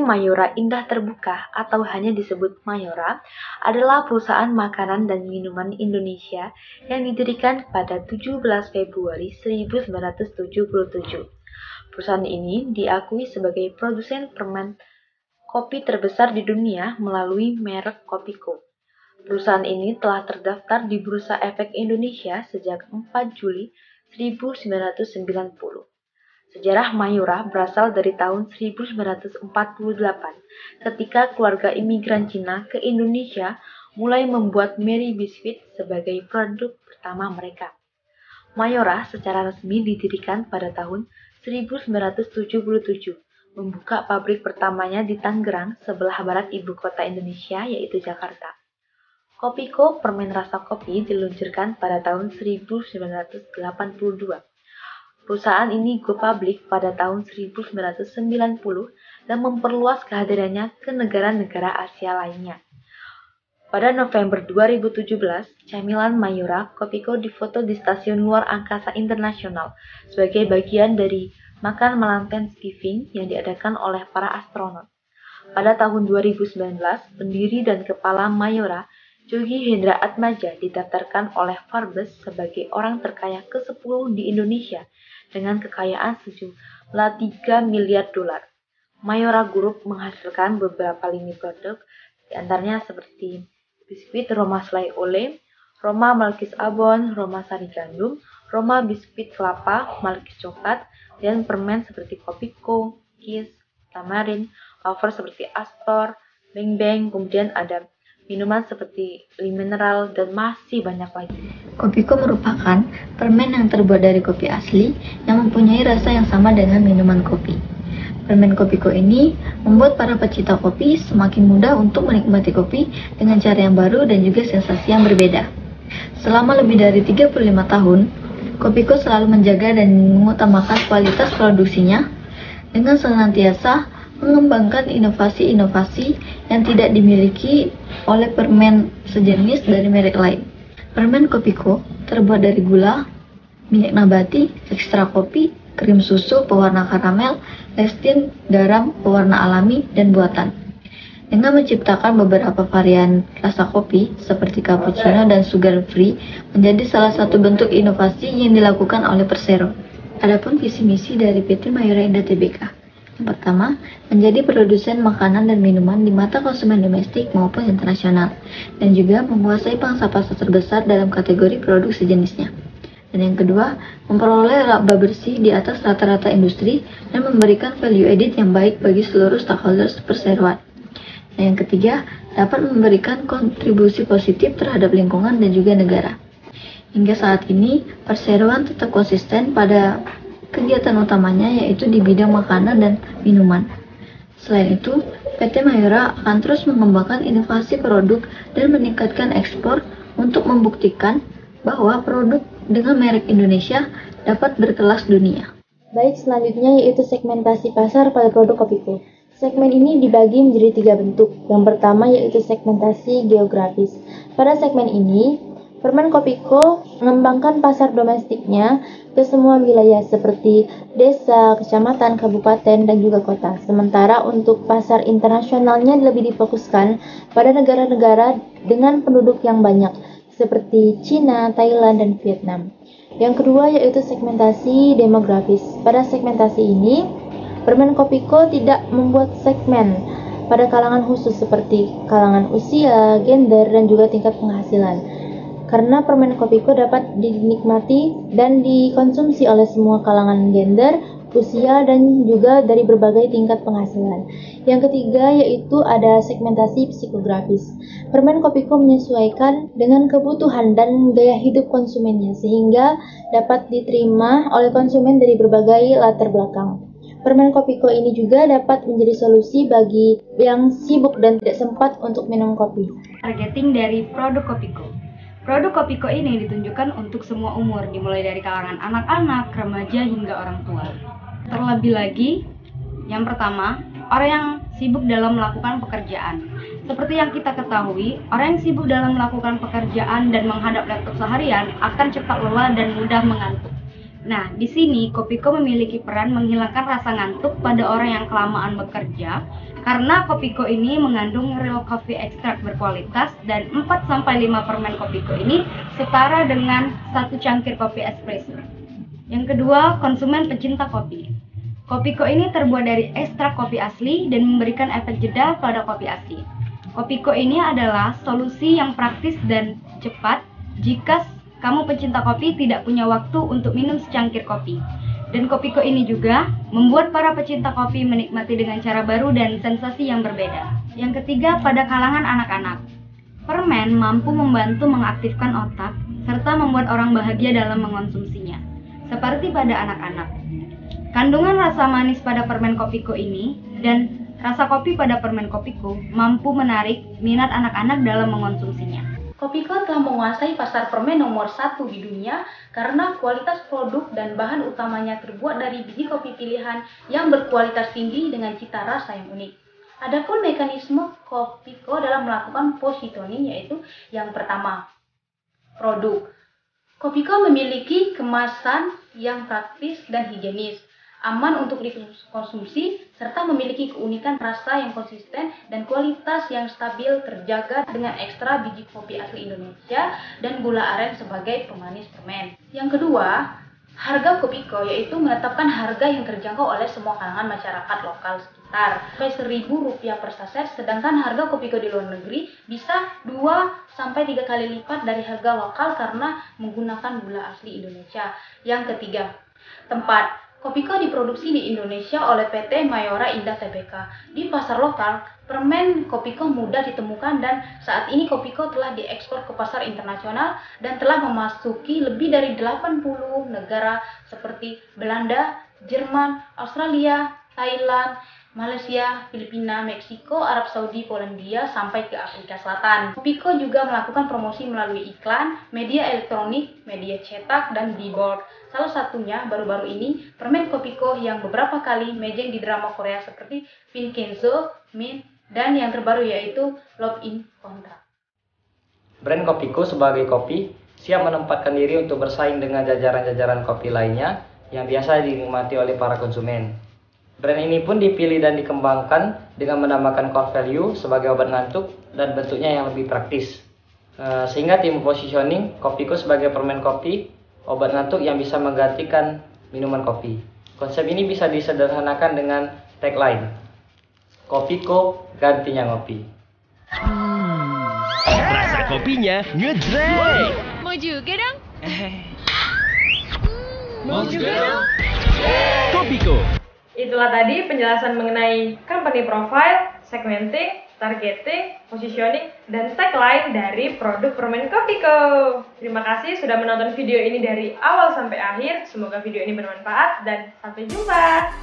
Mayora Indah Terbuka atau hanya disebut Mayora adalah perusahaan makanan dan minuman Indonesia yang didirikan pada 17 Februari 1977. Perusahaan ini diakui sebagai produsen permen kopi terbesar di dunia melalui merek Kopiko. Perusahaan ini telah terdaftar di Bursa Efek Indonesia sejak 4 Juli 1990. Sejarah Mayora berasal dari tahun 1948, ketika keluarga imigran Cina ke Indonesia mulai membuat Mary Biscuit sebagai produk pertama mereka. Mayora secara resmi didirikan pada tahun 1977, membuka pabrik pertamanya di Tangerang, sebelah barat ibu kota Indonesia, yaitu Jakarta. Kopiko, permen rasa kopi, diluncurkan pada tahun 1982. Perusahaan ini go public pada tahun 1990 dan memperluas kehadirannya ke negara-negara Asia lainnya. Pada November 2017, camilan Mayora Kopiko difoto di Stasiun Luar Angkasa Internasional sebagai bagian dari makan malam Thanksgiving yang diadakan oleh para astronot. Pada tahun 2019, pendiri dan kepala Mayora, Jogi Hendra Atmaja, didaftarkan oleh Forbes sebagai orang terkaya ke-10 di Indonesia dengan kekayaan sejumlah 3 miliar dolar. Mayora Group menghasilkan beberapa lini produk, diantaranya seperti biskuit Roma Selai Ole, Roma Malkis Abon, Roma Sari Gandum, Roma Biskuit Kelapa, Malkis Coklat, dan permen seperti Kopiko, Kiss, Tamarin, wafer seperti Astor, Beng Beng, kemudian ada minuman seperti mineral, dan masih banyak lagi. Kopiko merupakan permen yang terbuat dari kopi asli yang mempunyai rasa yang sama dengan minuman kopi. Permen Kopiko ini membuat para pecinta kopi semakin mudah untuk menikmati kopi dengan cara yang baru dan juga sensasi yang berbeda. Selama lebih dari 35 tahun, Kopiko selalu menjaga dan mengutamakan kualitas produksinya dengan senantiasa mengembangkan inovasi-inovasi yang tidak dimiliki oleh permen sejenis dari merek lain. Permen Kopiko terbuat dari gula, minyak nabati, ekstra kopi, krim susu, pewarna karamel, lecithin, garam, pewarna alami, dan buatan. Dengan menciptakan beberapa varian rasa kopi seperti cappuccino dan sugar free menjadi salah satu bentuk inovasi yang dilakukan oleh Persero. Adapun visi misi dari PT Mayora Indah Tbk. Yang pertama, menjadi produsen makanan dan minuman di mata konsumen domestik maupun internasional, dan juga menguasai pangsa pasar terbesar dalam kategori produk sejenisnya. Dan yang kedua, memperoleh laba bersih di atas rata-rata industri dan memberikan value added yang baik bagi seluruh stakeholders perseroan. Dan yang ketiga, dapat memberikan kontribusi positif terhadap lingkungan dan juga negara. Hingga saat ini, perseroan tetap konsisten pada kegiatan utamanya, yaitu di bidang makanan dan minuman. Selain itu, PT Mayora akan terus mengembangkan inovasi produk dan meningkatkan ekspor untuk membuktikan bahwa produk dengan merek Indonesia dapat berkelas dunia. Baik, selanjutnya yaitu segmentasi pasar pada produk Kopiko. Segmen ini dibagi menjadi 3 bentuk. Yang pertama yaitu segmentasi geografis. Pada segmen ini, permen Kopiko mengembangkan pasar domestiknya ke semua wilayah seperti desa, kecamatan, kabupaten, dan juga kota. Sementara untuk pasar internasionalnya lebih difokuskan pada negara-negara dengan penduduk yang banyak seperti Cina, Thailand, dan Vietnam. Yang kedua yaitu segmentasi demografis. Pada segmentasi ini, permen Kopiko tidak membuat segmen pada kalangan khusus seperti kalangan usia, gender, dan juga tingkat penghasilan. Karena permen Kopiko dapat dinikmati dan dikonsumsi oleh semua kalangan gender, usia, dan juga dari berbagai tingkat penghasilan. Yang ketiga yaitu ada segmentasi psikografis. Permen Kopiko menyesuaikan dengan kebutuhan dan gaya hidup konsumennya sehingga dapat diterima oleh konsumen dari berbagai latar belakang. Permen Kopiko ini juga dapat menjadi solusi bagi yang sibuk dan tidak sempat untuk minum kopi. Targeting dari produk Kopiko. Produk Kopiko ini ditunjukkan untuk semua umur, dimulai dari kalangan anak-anak, remaja, hingga orang tua. Terlebih lagi, yang pertama, orang yang sibuk dalam melakukan pekerjaan. Seperti yang kita ketahui, orang yang sibuk dalam melakukan pekerjaan dan menghadap laptop seharian akan cepat lelah dan mudah mengantuk. Nah, di sini Kopiko memiliki peran menghilangkan rasa ngantuk pada orang yang kelamaan bekerja Karena Kopiko ini mengandung real coffee extract berkualitas dan 4-5 permen Kopiko ini setara dengan 1 cangkir kopi espresso. Yang kedua, konsumen pecinta kopi. Kopiko ini terbuat dari ekstrak kopi asli dan memberikan efek jeda pada kopi asli. Kopiko ini adalah solusi yang praktis dan cepat jika kamu pecinta kopi tidak punya waktu untuk minum secangkir kopi. Dan Kopiko ini juga membuat para pecinta kopi menikmati dengan cara baru dan sensasi yang berbeda. Yang ketiga, pada kalangan anak-anak. Permen mampu membantu mengaktifkan otak serta membuat orang bahagia dalam mengonsumsinya. Seperti pada anak-anak. Kandungan rasa manis pada permen Kopiko ini dan rasa kopi pada permen Kopiko mampu menarik minat anak-anak dalam mengonsumsinya. Kopiko telah menguasai pasar permen nomor 1 di dunia karena kualitas produk dan bahan utamanya terbuat dari biji kopi pilihan yang berkualitas tinggi dengan cita rasa yang unik. Adapun mekanisme Kopiko dalam melakukan positioning yaitu yang pertama, produk. Kopiko memiliki kemasan yang praktis dan higienis, aman untuk dikonsumsi, serta memiliki keunikan rasa yang konsisten dan kualitas yang stabil terjaga dengan ekstra biji kopi asli Indonesia dan gula aren sebagai pemanis permen. Yang kedua, harga Kopiko yaitu menetapkan harga yang terjangkau oleh semua kalangan masyarakat lokal sekitar. Sampai Rp1.000 per saset, sedangkan harga Kopiko di luar negeri bisa 2-3 kali lipat dari harga lokal karena menggunakan gula asli Indonesia. Yang ketiga, tempat. Kopiko diproduksi di Indonesia oleh PT Mayora Indah Tbk. Di pasar lokal, permen Kopiko mudah ditemukan dan saat ini Kopiko telah diekspor ke pasar internasional dan telah memasuki lebih dari 80 negara seperti Belanda, Jerman, Australia, Thailand, Malaysia, Filipina, Meksiko, Arab Saudi, Polandia, sampai ke Afrika Selatan. Kopiko juga melakukan promosi melalui iklan, media elektronik, media cetak, dan billboard. Salah satunya baru-baru ini permen Kopiko yang beberapa kali mejeng di drama Korea seperti Vincenzo, Min, dan yang terbaru yaitu Love in Contract. Brand Kopiko sebagai kopi siap menempatkan diri untuk bersaing dengan jajaran-jajaran kopi lainnya yang biasa dinikmati oleh para konsumen. Brand ini pun dipilih dan dikembangkan dengan menambahkan core value sebagai obat ngantuk dan bentuknya yang lebih praktis. Sehingga tim positioning Kopiko sebagai permen kopi, obat ngantuk yang bisa menggantikan minuman kopi. Konsep ini bisa disederhanakan dengan tagline, Kopiko gantinya ngopi. Rasa kopinya ngedrek. Mau juga dong? Mau juga dong? Kopiko. Itulah tadi penjelasan mengenai company profile, segmenting, targeting, positioning, dan tagline dari produk permen Kopiko. Terima kasih sudah menonton video ini dari awal sampai akhir. Semoga video ini bermanfaat dan sampai jumpa.